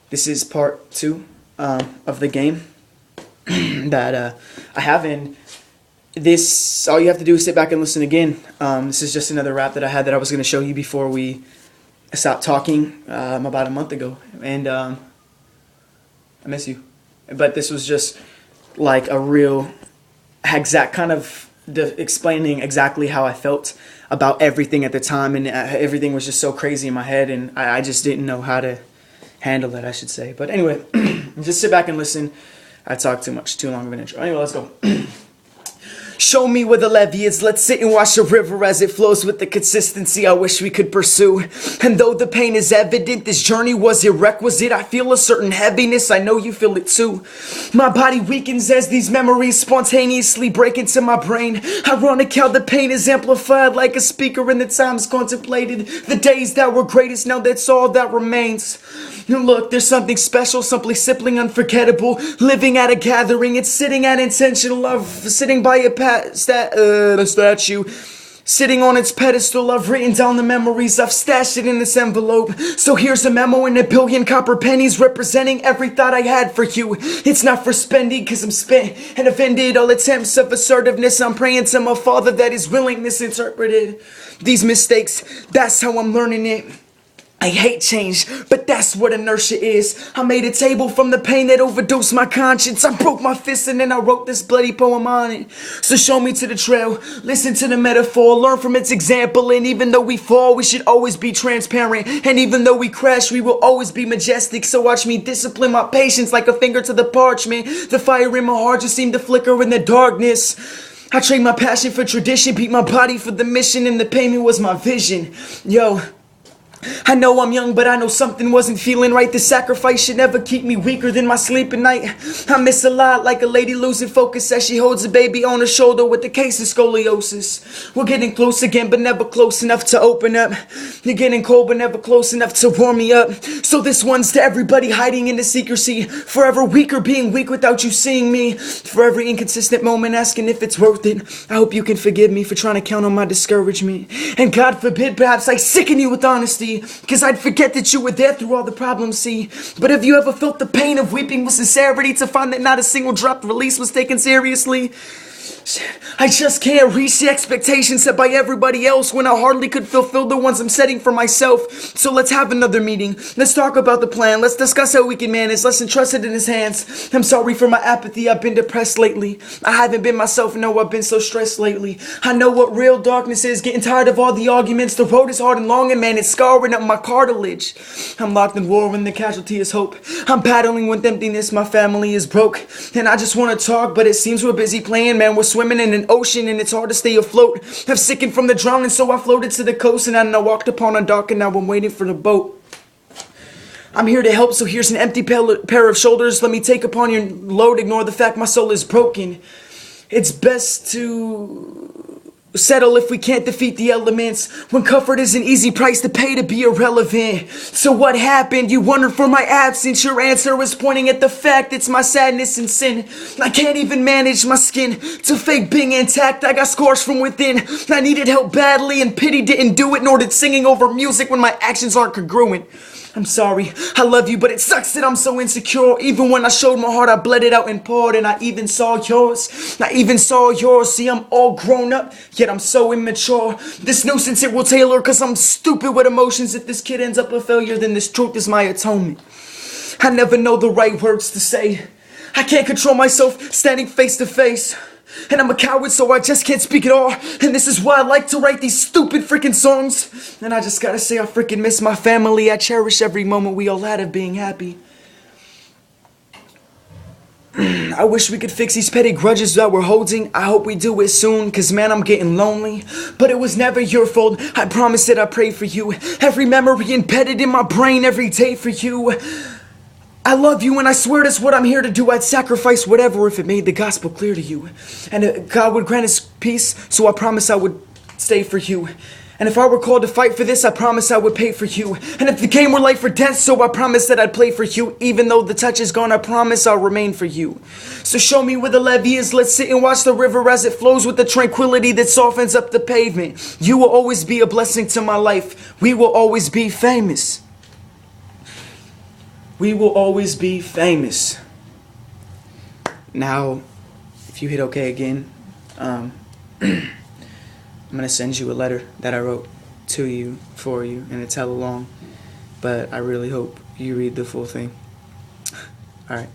This is part 2 of the game that I have, and this, all you have to do is sit back and listen again. This is just another rap that I had that I was going to show you before we stopped talking about a month ago, and I miss you. But this was just like a real exact kind of explaining exactly how I felt about everything at the time, and everything was just so crazy in my head, and I just didn't know how to handle it, I should say. But anyway, just sit back and listen. I talked too much, too long of an intro. Anyway, let's go. Show me where the levee is, let's sit and watch the river as it flows with the consistency I wish we could pursue. And though the pain is evident, this journey was irrequisite. I feel a certain heaviness, I know you feel it too. My body weakens as these memories spontaneously break into my brain. Ironic how the pain is amplified like a speaker in the times contemplated. The days that were greatest, now that's all that remains. And look, there's something special, simply simply unforgettable. Living at a gathering, it's sitting at intentional love, sitting by a statue, sitting on its pedestal. I've written down the memories, I've stashed it in this envelope. So here's a memo in a billion copper pennies, representing every thought I had for you. It's not for spending, cause I'm spent and offended. All attempts of assertiveness, I'm praying to my Father that His willing misinterpreted these mistakes. That's how I'm learning it. I hate change, but that's what inertia is. I made a table from the pain that overdosed my conscience. I broke my fist and then I wrote this bloody poem on it. So show me to the trail, listen to the metaphor, learn from its example. And even though we fall, we should always be transparent. And even though we crash, we will always be majestic. So watch me discipline my patience like a finger to the parchment. The fire in my heart just seemed to flicker in the darkness. I trade my passion for tradition, beat my body for the mission, and the payment was my vision. Yo, I know I'm young, but I know something wasn't feeling right. The sacrifice should never keep me weaker than my sleep at night. I miss a lot, like a lady losing focus as she holds a baby on her shoulder with a case of scoliosis. We're getting close again, but never close enough to open up. You're getting cold, but never close enough to warm me up. So this one's to everybody hiding in the secrecy, forever weaker, being weak without you seeing me. For every inconsistent moment, asking if it's worth it. I hope you can forgive me for trying to count on my discouragement. And God forbid, perhaps I sicken you with honesty, cause I'd forget that you were there through all the problems, see. But have you ever felt the pain of weeping with sincerity to find that not a single drop release was taken seriously? I just can't reach the expectations set by everybody else when I hardly could fulfill the ones I'm setting for myself. So let's have another meeting. Let's talk about the plan. Let's discuss how we can manage. Let's entrust it in His hands. I'm sorry for my apathy. I've been depressed lately. I haven't been myself. No, I've been so stressed lately. I know what real darkness is. Getting tired of all the arguments. The road is hard and long, and man, it's scarring up my cartilage. I'm locked in war when the casualty is hope. I'm battling with emptiness. My family is broke, and I just want to talk, but it seems we're busy playing. Man, we're swimming in an ocean and it's hard to stay afloat. I've sickened from the drowning, so I floated to the coast, and I walked upon a dock, and now I'm waiting for the boat. I'm here to help, so here's an empty pair of shoulders. Let me take upon your load. Ignore the fact my soul is broken. It's best to settle if we can't defeat the elements, when comfort is an easy price to pay to be irrelevant. So what happened? You wondered for my absence. Your answer was pointing at the fact it's my sadness and sin. I can't even manage my skin to fake being intact. I got scars from within. I needed help badly, and pity didn't do it, nor did singing over music when my actions aren't congruent. I'm sorry, I love you, but it sucks that I'm so insecure. Even when I showed my heart, I bled it out and poured, and I even saw yours. See, I'm all grown up, yet I'm so immature. This nuisance, it will tailor, cause I'm stupid with emotions. If this kid ends up a failure, then this truth is my atonement. I never know the right words to say. I can't control myself standing face to face. And I'm a coward, so I just can't speak at all. And this is why I like to write these stupid freaking songs. And I just gotta say, I freaking miss my family. I cherish every moment we all had of being happy. I wish we could fix these petty grudges that we're holding. I hope we do it soon, cause man, I'm getting lonely. But it was never your fault. I promise that I pray for you. Every memory embedded in my brain every day for you. I love you, and I swear that's what I'm here to do. I'd sacrifice whatever if it made the gospel clear to you. And God would grant His peace, so I promise I would stay for you. And if I were called to fight for this, I promise I would pay for you. And if the game were life or death, so I promise that I'd play for you. Even though the touch is gone, I promise I'll remain for you. So show me where the levee is. Let's sit and watch the river as it flows with the tranquility that softens up the pavement. You will always be a blessing to my life. We will always be famous. We will always be famous. Now, if you hit OK again, I'm going to send you a letter that I wrote to you, for you, and it's hella long, but I really hope you read the full thing. Alright.